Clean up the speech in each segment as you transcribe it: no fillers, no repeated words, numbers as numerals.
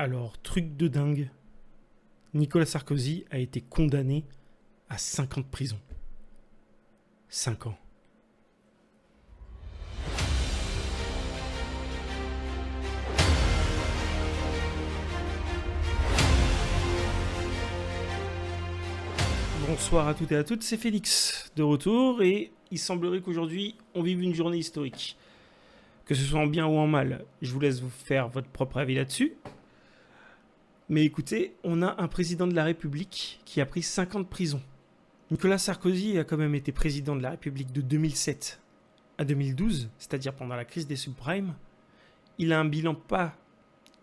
Alors, truc de dingue, Nicolas Sarkozy a été condamné à 5 ans de prison. 5 ans. Bonsoir à toutes et à toutes, c'est Félix de retour et il semblerait qu'aujourd'hui on vive une journée historique. Que ce soit en bien ou en mal, je vous laisse vous faire votre propre avis là-dessus. Mais écoutez, on a un président de la République qui a pris 5 ans de prison. Nicolas Sarkozy a quand même été président de la République de 2007 à 2012, c'est-à-dire pendant la crise des subprimes. Il a un bilan pas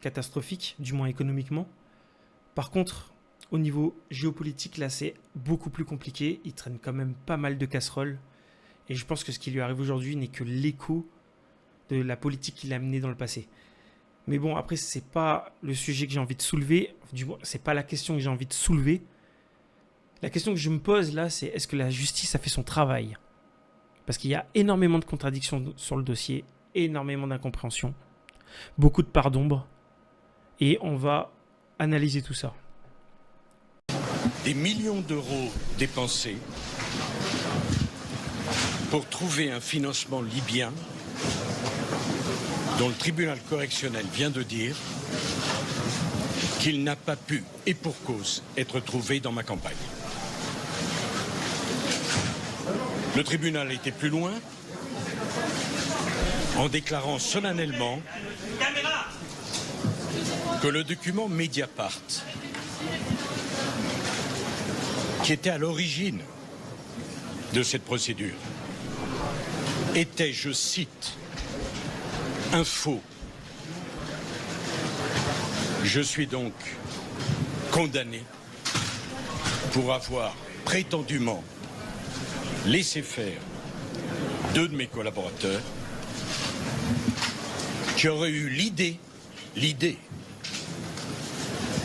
catastrophique, du moins économiquement. Par contre, au niveau géopolitique, là, c'est beaucoup plus compliqué. Il traîne quand même pas mal de casseroles. Et je pense que ce qui lui arrive aujourd'hui n'est que l'écho de la politique qu'il a menée dans le passé. Mais bon, après, c'est pas le sujet que j'ai envie de soulever. Du moins, c'est pas la question que j'ai envie de soulever. La question que je me pose là, c'est est-ce que la justice a fait son travail ? Parce qu'il y a énormément de contradictions sur le dossier, énormément d'incompréhension, beaucoup de parts d'ombre. Et on va analyser tout ça. Des millions d'euros dépensés pour trouver un financement libyen dont le tribunal correctionnel vient de dire qu'il n'a pas pu, et pour cause, être trouvé dans ma campagne. Le tribunal a été plus loin en déclarant solennellement que le document Mediapart, qui était à l'origine de cette procédure, était, je cite, un faux. Je suis donc condamné pour avoir prétendument laissé faire 2 de mes collaborateurs qui auraient eu l'idée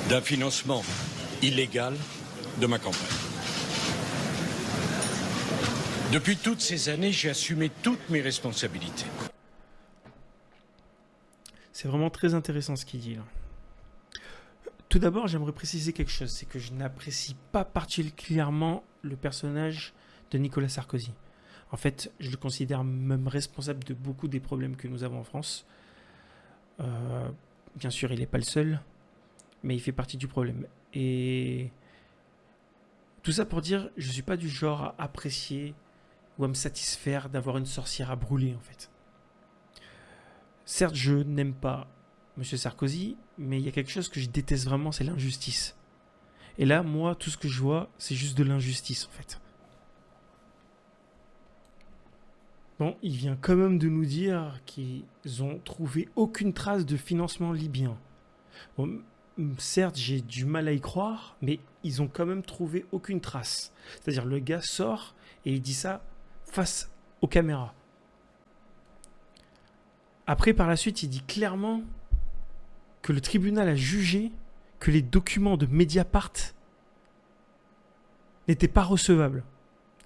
d'un financement illégal de ma campagne. Depuis toutes ces années, j'ai assumé toutes mes responsabilités. C'est vraiment très intéressant ce qu'il dit là. Tout d'abord, j'aimerais préciser quelque chose, c'est que je n'apprécie pas particulièrement le personnage de Nicolas Sarkozy. En fait, je le considère même responsable de beaucoup des problèmes que nous avons en France. Bien sûr, il n'est pas le seul, mais il fait partie du problème. Et tout ça pour dire, je ne suis pas du genre à apprécier ou à me satisfaire d'avoir une sorcière à brûler, en fait. Certes, je n'aime pas M. Sarkozy, mais il y a quelque chose que je déteste vraiment, c'est l'injustice. Et là, moi, tout ce que je vois, c'est juste de l'injustice, en fait. Bon, il vient quand même de nous dire qu'ils ont trouvé aucune trace de financement libyen. Bon, certes, j'ai du mal à y croire, mais ils ont quand même trouvé aucune trace. C'est-à-dire, le gars sort et il dit ça face aux caméras. Après, par la suite, il dit clairement que le tribunal a jugé que les documents de Mediapart n'étaient pas recevables,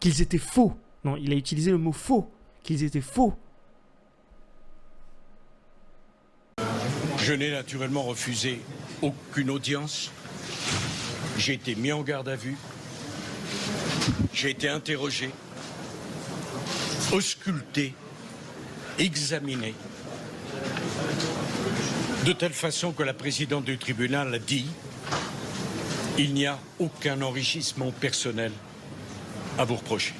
qu'ils étaient faux. Non, il a utilisé le mot faux, qu'ils étaient faux. Je n'ai naturellement refusé aucune audience. J'ai été mis en garde à vue. J'ai été interrogé, ausculté, examiné, de telle façon que la présidente du tribunal a dit « Il n'y a aucun enrichissement personnel à vous reprocher ».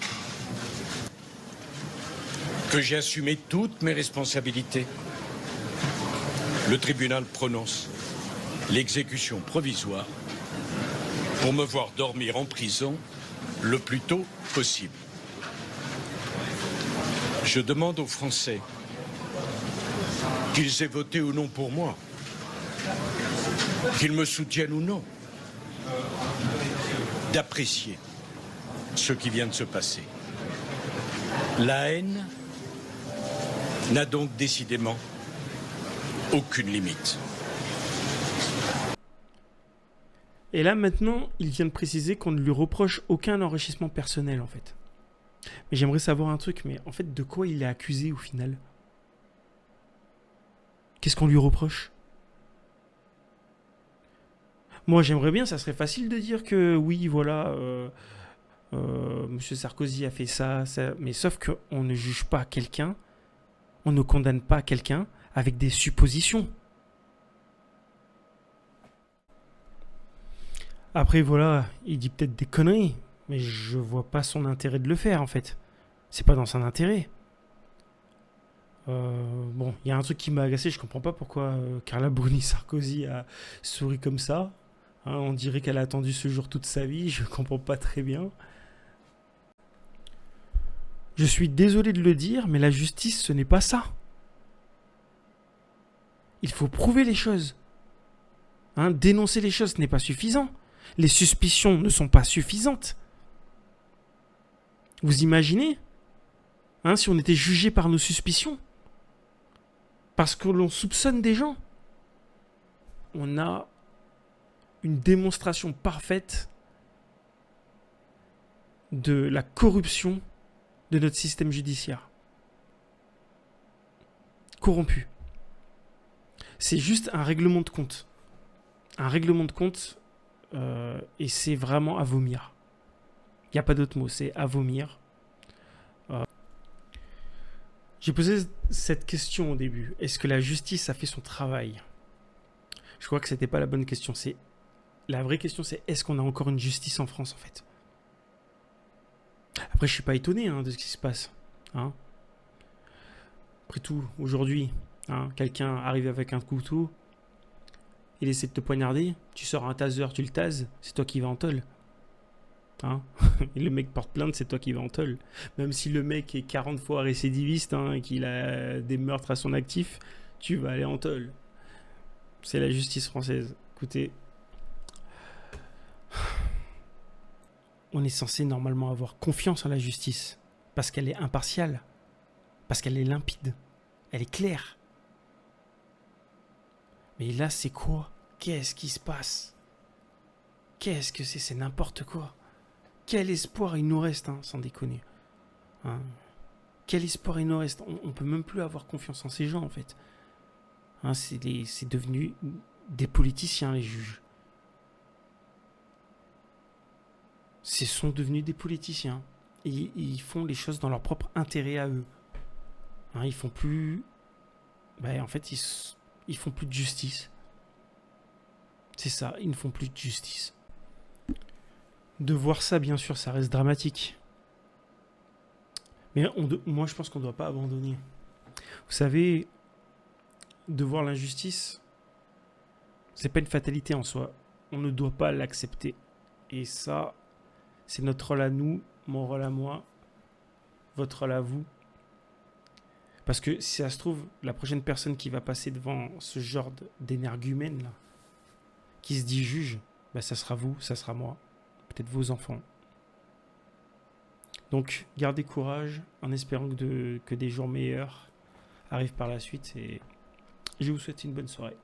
Que j'ai assumé toutes mes responsabilités. Le tribunal prononce l'exécution provisoire pour me voir dormir en prison le plus tôt possible. Je demande aux Français qu'ils aient voté ou non pour moi, qu'ils me soutiennent ou non, d'apprécier ce qui vient de se passer. La haine n'a donc décidément aucune limite. Et là, maintenant, il vient de préciser qu'on ne lui reproche aucun enrichissement personnel, en fait. Mais j'aimerais savoir un truc, mais en fait, de quoi il est accusé au final ? Qu'est-ce qu'on lui reproche ? Moi, j'aimerais bien, ça serait facile de dire que oui, voilà, Monsieur Sarkozy a fait ça, ça, mais sauf qu'on ne juge pas quelqu'un, on ne condamne pas quelqu'un avec des suppositions. Après, voilà, il dit peut-être des conneries, mais je vois pas son intérêt de le faire, en fait. C'est pas dans son intérêt. Bon, il y a un truc qui m'a agacé, je comprends pas pourquoi Carla Bruni Sarkozy a souri comme ça. Hein, on dirait qu'elle a attendu ce jour toute sa vie, je comprends pas très bien. Je suis désolé de le dire, mais la justice, ce n'est pas ça. Il faut prouver les choses. Hein, dénoncer les choses, ce n'est pas suffisant. Les suspicions ne sont pas suffisantes. Vous imaginez, hein, si on était jugé par nos suspicions, parce que l'on soupçonne des gens, on a une démonstration parfaite de la corruption de notre système judiciaire. Corrompu. C'est juste un règlement de compte. Un règlement de compte, et c'est vraiment à vomir. Il n'y a pas d'autre mot, c'est à vomir. J'ai posé cette question au début. Est-ce que la justice a fait son travail? Je crois que c'était pas la bonne question. La vraie question, c'est est-ce qu'on a encore une justice en France, en fait? Après, je suis pas étonné de ce qui se passe. Hein. Après tout, aujourd'hui, quelqu'un arrive avec un couteau, il essaie de te poignarder, tu sors un taser, tu le tases, c'est toi qui vas en tôle. Hein. Et le mec porte plainte, c'est toi qui vas en tôle. Même si le mec est 40 fois récidiviste et qu'il a des meurtres à son actif, tu vas aller en tôle. C'est la justice française. Écoutez, on est censé normalement avoir confiance en la justice parce qu'elle est impartiale, parce qu'elle est limpide, elle est claire. Mais là, c'est quoi? Qu'est-ce qui se passe? Qu'est-ce que c'est? C'est n'importe quoi. Quel espoir il nous reste, sans déconner. Hein. Quel espoir il nous reste? On peut même plus avoir confiance en ces gens, en fait. Hein, c'est devenu des politiciens, les juges. Ce sont devenus des politiciens. Et ils font les choses dans leur propre intérêt à eux. Hein, ils font plus... en fait, ils font plus de justice. C'est ça, ils ne font plus de justice. De voir ça, bien sûr, ça reste dramatique. Mais moi, je pense qu'on ne doit pas abandonner. Vous savez, de voir l'injustice, c'est pas une fatalité en soi. On ne doit pas l'accepter. Et ça, c'est notre rôle à nous, mon rôle à moi, votre rôle à vous. Parce que si ça se trouve, la prochaine personne qui va passer devant ce genre d'énergumène là, qui se dit juge, ça sera vous, ça sera moi, peut-être vos enfants. Donc gardez courage en espérant que des jours meilleurs arrivent par la suite et je vous souhaite une bonne soirée.